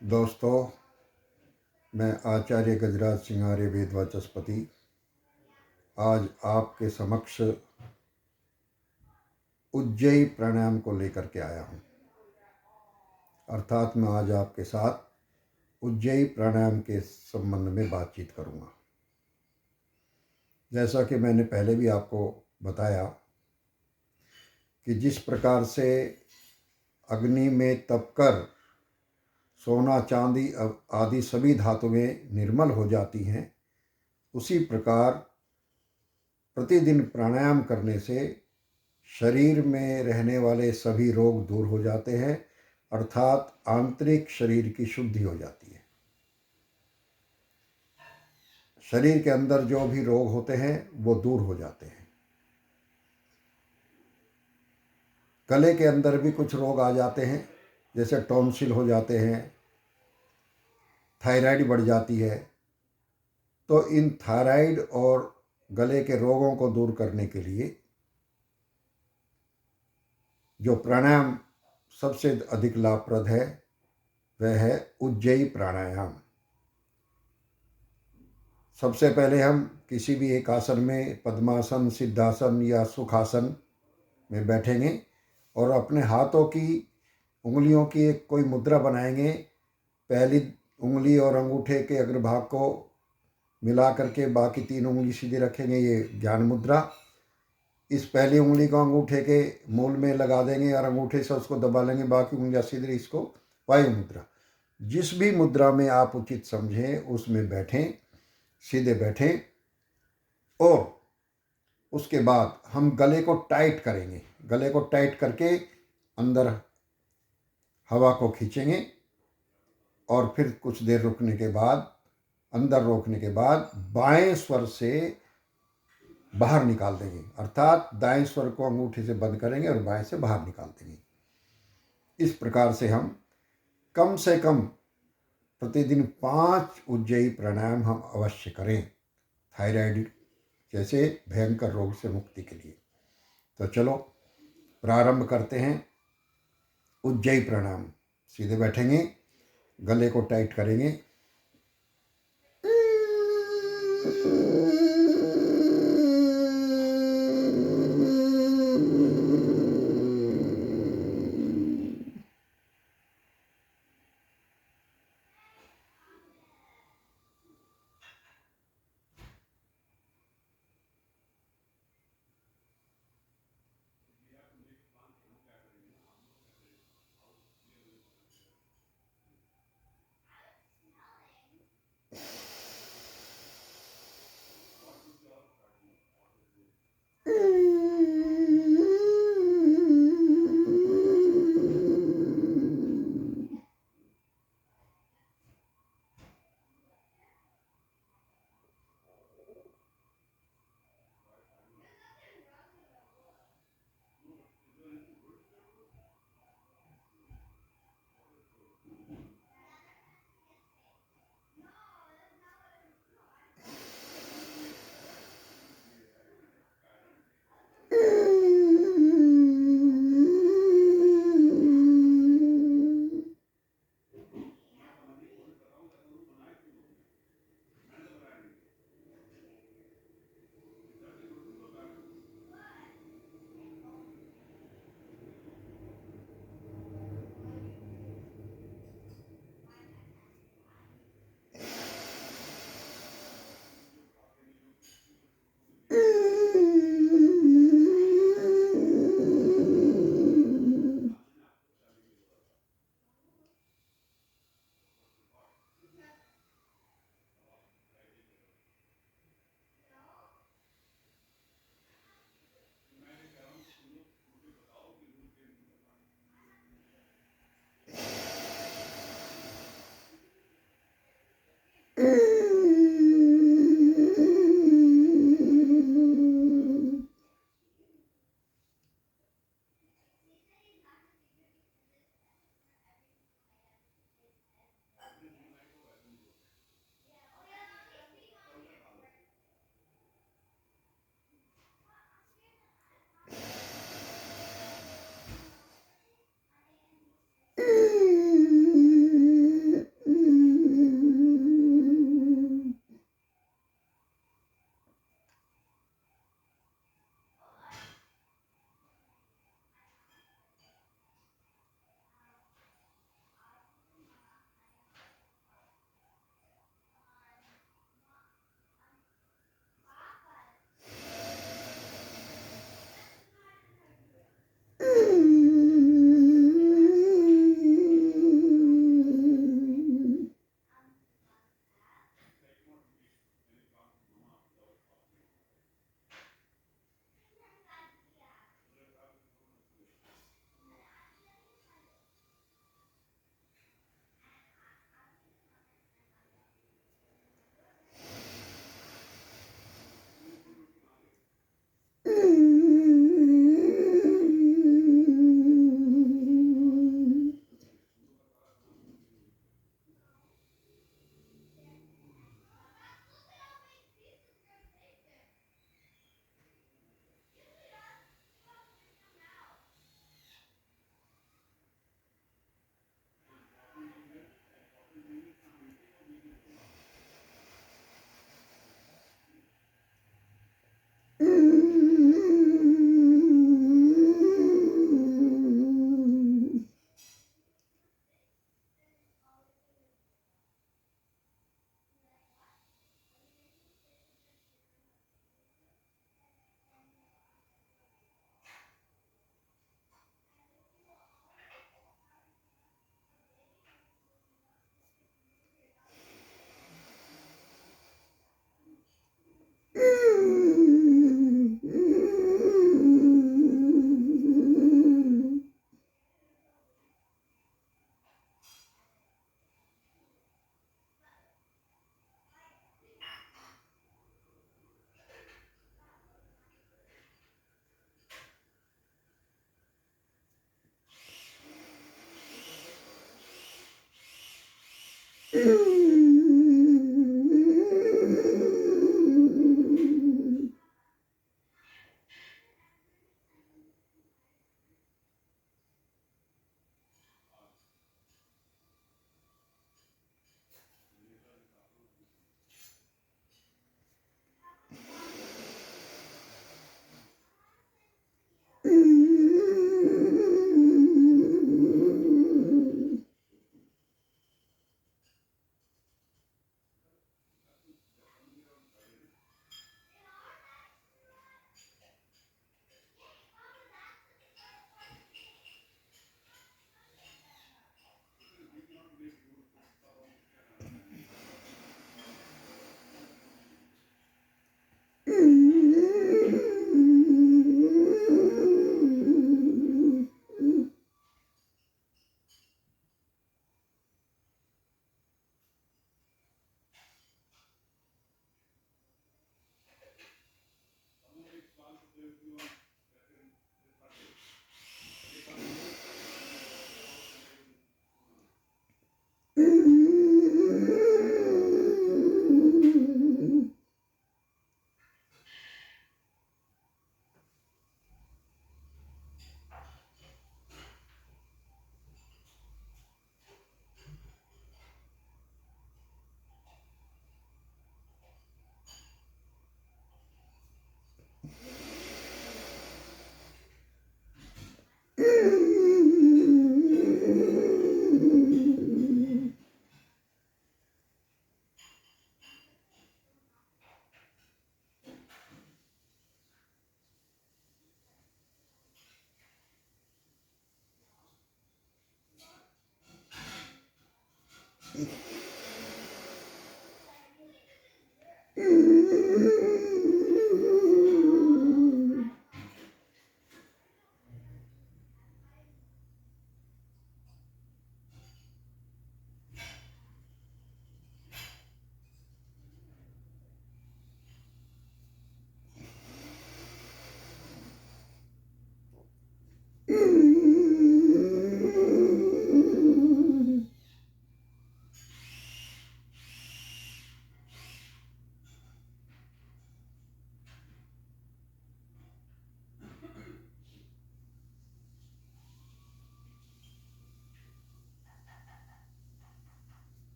दोस्तों, मैं आचार्य गजराज सिंह आर्य वेद वाचस्पति आज आपके समक्ष उज्जयी प्राणायाम को लेकर के आया हूँ। अर्थात मैं आज आपके साथ उज्जयी प्राणायाम के संबंध में बातचीत करूँगा। जैसा कि मैंने पहले भी आपको बताया कि जिस प्रकार से अग्नि में तपकर सोना चांदी आदि सभी धातुएं निर्मल हो जाती हैं, उसी प्रकार प्रतिदिन प्राणायाम करने से शरीर में रहने वाले सभी रोग दूर हो जाते हैं, अर्थात आंतरिक शरीर की शुद्धि हो जाती है। शरीर के अंदर जो भी रोग होते हैं वो दूर हो जाते हैं। गले के अंदर भी कुछ रोग आ जाते हैं, जैसे टॉन्सिल हो जाते हैं, थायराइड बढ़ जाती है। तो इन थायराइड और गले के रोगों को दूर करने के लिए जो प्राणायाम सबसे अधिक लाभप्रद है वह है उज्जयी प्राणायाम। सबसे पहले हम किसी भी एक आसन में, पद्मासन, सिद्धासन या सुखासन में बैठेंगे और अपने हाथों की उंगलियों की एक कोई मुद्रा बनाएंगे। पहली उंगली और अंगूठे के अग्रभाग को मिला करके बाकी 3 उंगली सीधी रखेंगे, ये ज्ञान मुद्रा। इस पहली उंगली को अंगूठे के मूल में लगा देंगे और अंगूठे से उसको दबा लेंगे, बाकी उंगलियां सीधी, इसको वायु मुद्रा। जिस भी मुद्रा में आप उचित समझें उसमें बैठें, सीधे बैठें और उसके बाद हम गले को टाइट करेंगे। गले को टाइट करके अंदर हवा को खींचेंगे और फिर कुछ देर रुकने के बाद, अंदर रोकने के बाद बाएं स्वर से बाहर निकाल देंगे, अर्थात दाएं स्वर को अंगूठे से बंद करेंगे और बाएं से बाहर निकाल देंगे। इस प्रकार से हम कम से कम प्रतिदिन 5 उज्जयी प्राणायाम हम अवश्य करें, थायराइड जैसे भयंकर रोग से मुक्ति के लिए। तो चलो प्रारंभ करते हैं। उज्जयी प्राणायाम। सीधे बैठेंगे, गले को टाइट करेंगे,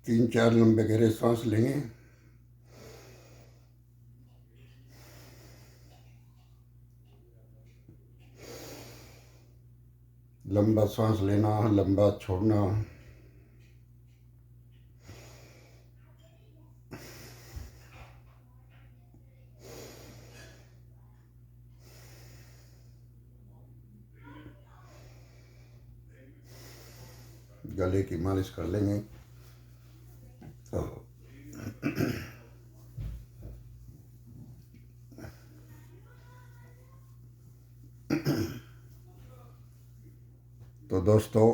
तीन चार लंबे गहरे सांस लेंगे। लंबा सांस लेना, लंबा छोड़ना। गले की मालिश कर लेंगे। तो दोस्तों,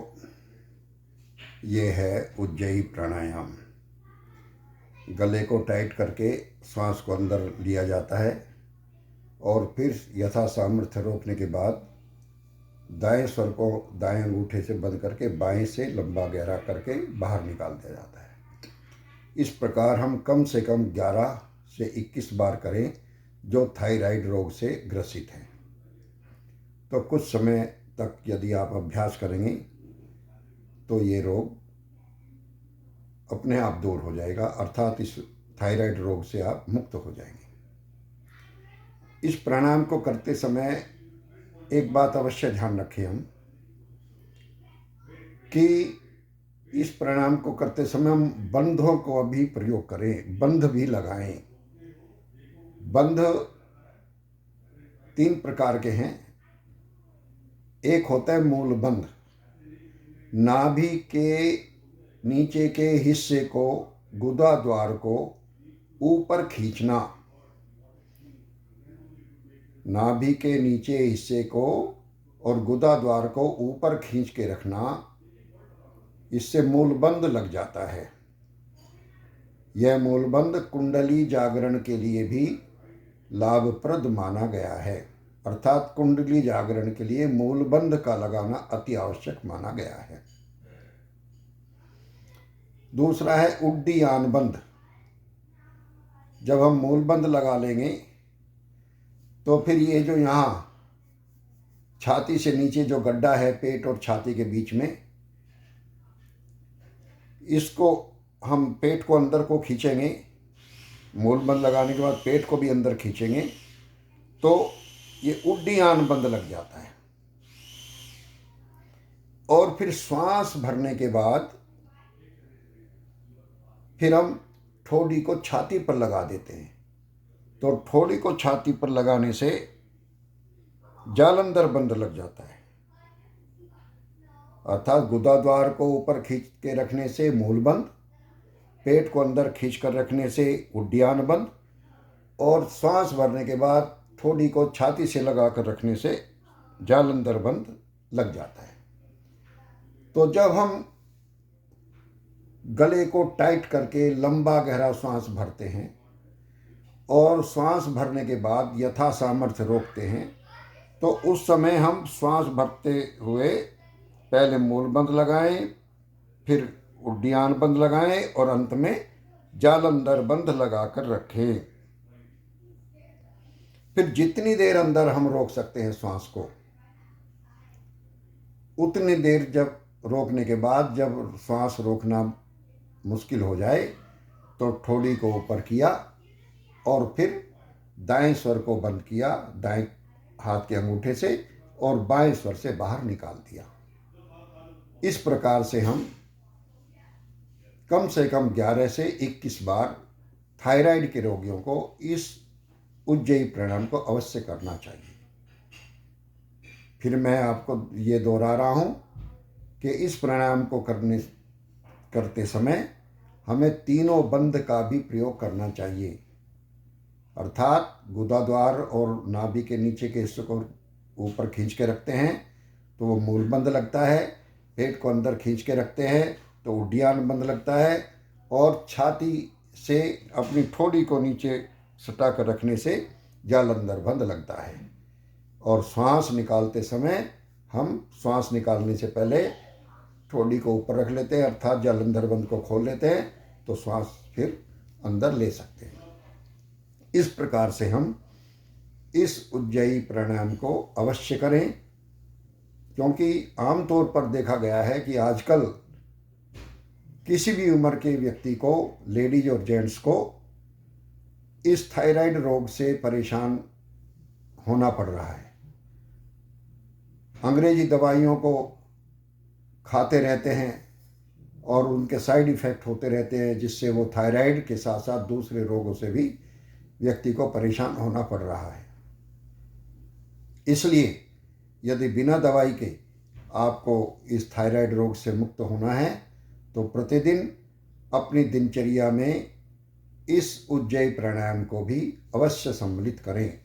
ये है उज्जयी प्राणायाम। गले को टाइट करके सांस को अंदर लिया जाता है और फिर यथा सामर्थ्य रोकने के बाद दाएं स्वर को दाएं अंगूठे से बंद करके बाएं से लंबा गहरा करके बाहर निकाल दिया जाता है। इस प्रकार हम कम से कम 11 से 21 बार करें जो थायराइड रोग से ग्रसित हैं। तो कुछ समय तक यदि आप अभ्यास करेंगे तो ये रोग अपने आप दूर हो जाएगा, अर्थात इस थायराइड रोग से आप मुक्त हो जाएंगे। इस प्राणायाम को करते समय एक बात अवश्य ध्यान रखें हम कि इस प्राणायाम को करते समय हम बंधों को भी प्रयोग करें, बंध भी लगाएं। बंध 3 प्रकार के हैं। एक होता है मूल बंध, नाभि के नीचे के हिस्से को, गुदा द्वार को ऊपर खींचना। नाभि के नीचे हिस्से को और गुदा द्वार को ऊपर खींच के रखना, इससे मूलबंध लग जाता है। यह मूलबंध कुंडली जागरण के लिए भी लाभप्रद माना गया है। अर्थात कुंडली जागरण के लिए मूलबंध का लगाना अति आवश्यक माना गया है। दूसरा है उड्डीयान बंध। जब हम मूलबंध लगा लेंगे तो फिर ये जो यहाँ छाती से नीचे जो गड्ढा है पेट और छाती के बीच में, इसको हम पेट को अंदर को खींचेंगे, मूलबंध लगाने के बाद पेट को भी अंदर खींचेंगे तो ये उड्डीयान बंध लग जाता है। और फिर श्वास भरने के बाद फिर हम ठोड़ी को छाती पर लगा देते हैं। तो ठोड़ी को छाती पर लगाने से जालंधर बंध लग जाता है। अर्थात गुदाद्वार को ऊपर खींच के रखने से मूलबंध, पेट को अंदर खींच कर रखने से उड्डीयान बंध, और श्वास भरने के बाद ठोड़ी को छाती से लगा कर रखने से जालंधर बंध लग जाता है। तो जब हम गले को टाइट करके लंबा गहरा श्वास भरते हैं और श्वास भरने के बाद यथा सामर्थ्य रोकते हैं, तो उस समय हम श्वास भरते हुए पहले मूलबंध लगाएं, फिर उड्डीयान बंध लगाएं और अंत में जालंधर बंध लगाकर रखें। फिर जितनी देर अंदर हम रोक सकते हैं श्वास को, उतनी देर जब रोकने के बाद जब श्वास रोकना मुश्किल हो जाए तो ठोड़ी को ऊपर किया और फिर दाएं स्वर को बंद किया दाएं हाथ के अंगूठे से और बाएं स्वर से बाहर निकाल दिया। इस प्रकार से हम कम से कम 11 से 21 बार थायराइड के रोगियों को इस उज्जयी प्राणायाम को अवश्य करना चाहिए। फिर मैं आपको ये दोहरा रहा हूँ कि इस प्राणायाम को करते समय हमें तीनों बंध का भी प्रयोग करना चाहिए। अर्थात गुदाद्वार और नाभि के नीचे के हिस्से को ऊपर खींच के रखते हैं तो वो मूल बंध लगता है, पेट को अंदर खींच के रखते हैं तो उड्डीयान बंध लगता है, और छाती से अपनी ठोड़ी को नीचे सटा कर रखने से जालंधर बंध लगता है। और श्वास निकालते समय हम श्वास निकालने से पहले ठोड़ी को ऊपर रख लेते हैं, अर्थात जालंधर बंध को खोल लेते हैं तो श्वास फिर अंदर ले सकते हैं। इस प्रकार से हम इस उज्जयी प्राणायाम को अवश्य करें, क्योंकि आमतौर पर देखा गया है कि आजकल किसी भी उम्र के व्यक्ति को, लेडीज और जेंट्स को, इस थायराइड रोग से परेशान होना पड़ रहा है। अंग्रेजी दवाइयों को खाते रहते हैं और उनके साइड इफ़ेक्ट होते रहते हैं, जिससे वो थायराइड के साथ साथ दूसरे रोगों से भी व्यक्ति को परेशान होना पड़ रहा है। इसलिए यदि बिना दवाई के आपको इस थायराइड रोग से मुक्त होना है तो प्रतिदिन अपनी दिनचर्या में इस उज्जयी प्राणायाम को भी अवश्य सम्मिलित करें।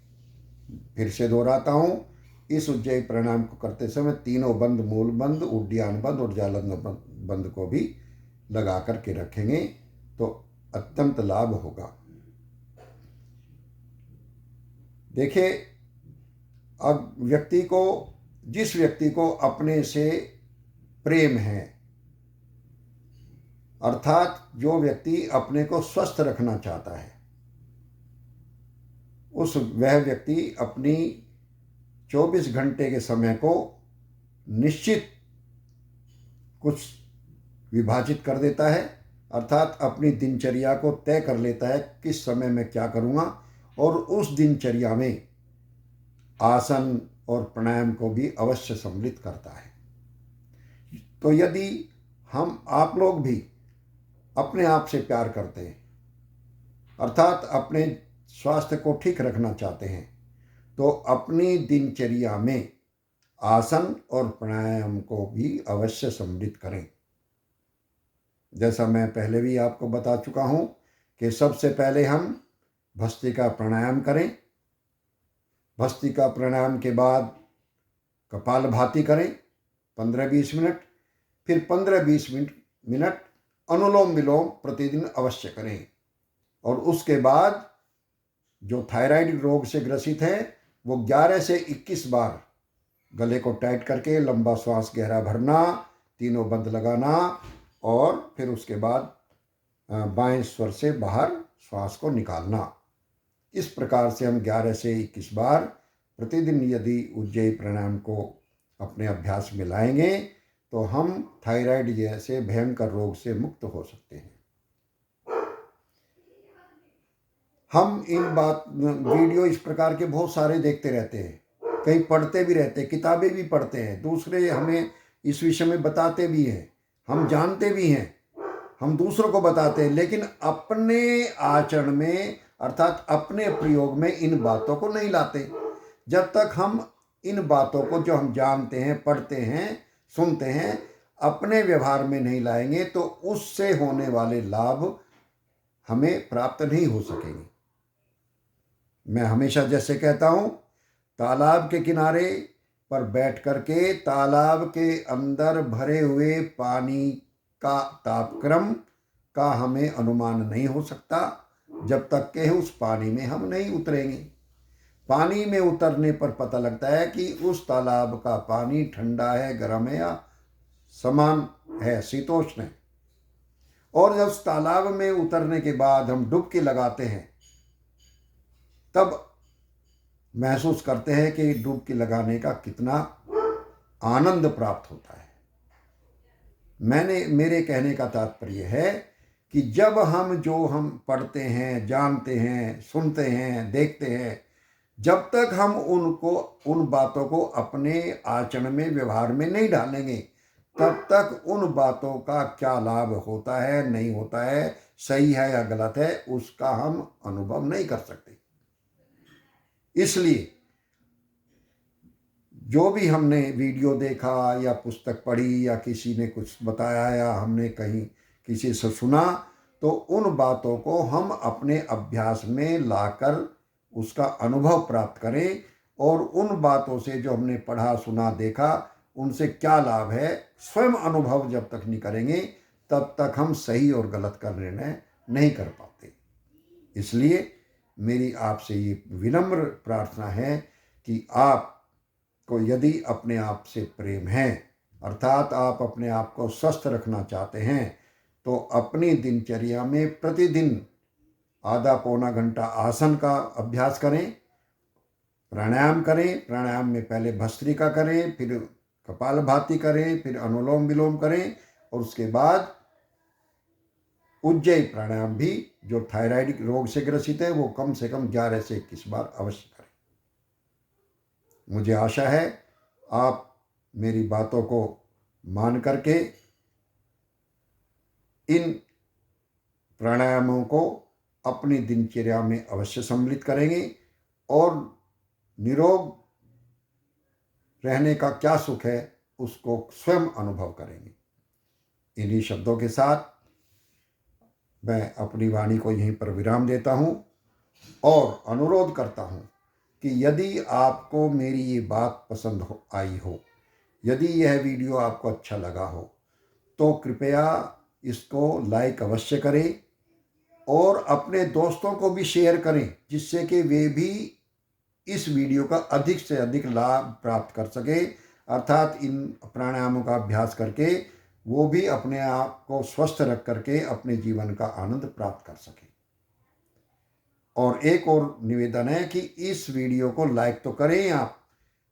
फिर से दोहराता हूँ, इस उज्जयी प्राणायाम को करते समय तीनों बंध, मूल बंध, उड्डीयान बंध और जालंधर बंध को भी लगा करके रखेंगे तो अत्यंत लाभ होगा। देखिए, अब जिस व्यक्ति को अपने से प्रेम है, अर्थात जो व्यक्ति अपने को स्वस्थ रखना चाहता है, वह व्यक्ति अपनी 24 घंटे के समय को निश्चित कुछ विभाजित कर देता है, अर्थात अपनी दिनचर्या को तय कर लेता है किस समय मैं क्या करूँगा, और उस दिनचर्या में आसन और प्राणायाम को भी अवश्य सम्मिलित करता है। तो यदि आप लोग भी अपने आप से प्यार करते हैं, अर्थात अपने स्वास्थ्य को ठीक रखना चाहते हैं, तो अपनी दिनचर्या में आसन और प्राणायाम को भी अवश्य सम्मिलित करें। जैसा मैं पहले भी आपको बता चुका हूँ कि सबसे पहले हम भस्त्रिका प्राणायाम करें, भस्त्रिका प्राणायाम के बाद कपालभाति करें 15-20 मिनट, फिर 15-20 मिनट अनुलोम विलोम प्रतिदिन अवश्य करें। और उसके बाद जो थायराइड रोग से ग्रसित है वो 11 से 21 बार गले को टाइट करके लंबा श्वास गहरा भरना, तीनों बंद लगाना और फिर उसके बाद बाएं स्वर से बाहर श्वास को निकालना। इस प्रकार से हम 11 से 21 बार प्रतिदिन यदि उज्जयी प्राणायाम को अपने अभ्यास में लाएंगे तो हम थायराइड जैसे भयंकर रोग से मुक्त हो सकते हैं। हम वीडियो इस प्रकार के बहुत सारे देखते रहते हैं, कहीं पढ़ते भी रहते हैं, किताबें भी पढ़ते हैं, दूसरे हमें इस विषय में बताते भी हैं, हम जानते भी हैं, हम दूसरों को बताते हैं, लेकिन अपने आचरण में अर्थात अपने प्रयोग में इन बातों को नहीं लाते। जब तक हम इन बातों को जो हम जानते हैं, पढ़ते हैं, सुनते हैं, अपने व्यवहार में नहीं लाएंगे तो उससे होने वाले लाभ हमें प्राप्त नहीं हो सकेंगे। मैं हमेशा जैसे कहता हूँ, तालाब के किनारे पर बैठ करके तालाब के अंदर भरे हुए पानी का तापक्रम का हमें अनुमान नहीं हो सकता जब तक के उस पानी में हम नहीं उतरेंगे। पानी में उतरने पर पता लगता है कि उस तालाब का पानी ठंडा है, गर्म है या समान है, शीतोष्ण है। और जब उस तालाब में उतरने के बाद हम डुबकी लगाते हैं तब महसूस करते हैं कि डुबकी लगाने का कितना आनंद प्राप्त होता है। मेरे कहने का तात्पर्य है कि जब हम पढ़ते हैं, जानते हैं, सुनते हैं, देखते हैं, जब तक हम उन बातों को अपने आचरण में, व्यवहार में नहीं डालेंगे, तब तक उन बातों का क्या लाभ होता है, नहीं होता है, सही है या गलत है, उसका हम अनुभव नहीं कर सकते। इसलिए जो भी हमने वीडियो देखा या पुस्तक पढ़ी या किसी ने कुछ बताया या हमने कहीं किसी से सुना, तो उन बातों को हम अपने अभ्यास में लाकर उसका अनुभव प्राप्त करें और उन बातों से जो हमने पढ़ा, सुना, देखा, उनसे क्या लाभ है, स्वयं अनुभव जब तक नहीं करेंगे तब तक हम सही और गलत का निर्णय नहीं कर पाते। इसलिए मेरी आपसे ये विनम्र प्रार्थना है कि आपको यदि अपने आप से प्रेम है, अर्थात आप अपने आप को स्वस्थ रखना चाहते हैं, तो अपनी दिनचर्या में प्रतिदिन आधा पौना घंटा आसन का अभ्यास करें, प्राणायाम करें। प्राणायाम में पहले भस्त्रिका करें, फिर कपालभाति करें, फिर अनुलोम विलोम करें और उसके बाद उज्जयी प्राणायाम भी, जो थायराइड रोग से ग्रसित है, वो कम से कम 11 से 21 बार अवश्य करें। मुझे आशा है आप मेरी बातों को मान करके इन प्राणायामों को अपनी दिनचर्या में अवश्य सम्मिलित करेंगे और निरोग रहने का क्या सुख है उसको स्वयं अनुभव करेंगे। इन्हीं शब्दों के साथ मैं अपनी वाणी को यहीं पर विराम देता हूँ और अनुरोध करता हूँ कि यदि आपको मेरी ये बात पसंद आई हो, यदि यह वीडियो आपको अच्छा लगा हो, तो कृपया इसको लाइक अवश्य करें और अपने दोस्तों को भी शेयर करें, जिससे कि वे भी इस वीडियो का अधिक से अधिक लाभ प्राप्त कर सके, अर्थात इन प्राणायामों का अभ्यास करके वो भी अपने आप को स्वस्थ रख करके अपने जीवन का आनंद प्राप्त कर सके। और एक और निवेदन है कि इस वीडियो को लाइक तो करें, आप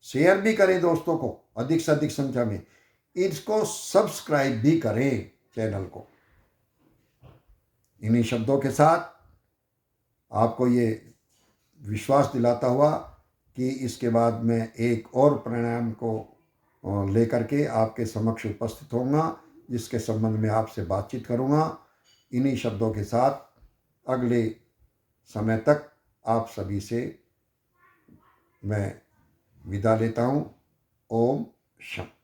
शेयर भी करें दोस्तों को अधिक से अधिक संख्या में, इसको सब्सक्राइब भी करें चैनल को। इन्हीं शब्दों के साथ आपको ये विश्वास दिलाता हुआ कि इसके बाद मैं एक और प्राणायाम को लेकर के आपके समक्ष उपस्थित होऊंगा, जिसके संबंध में आपसे बातचीत करूंगा। इन्हीं शब्दों के साथ अगले समय तक आप सभी से मैं विदा लेता हूँ। ओम शांति।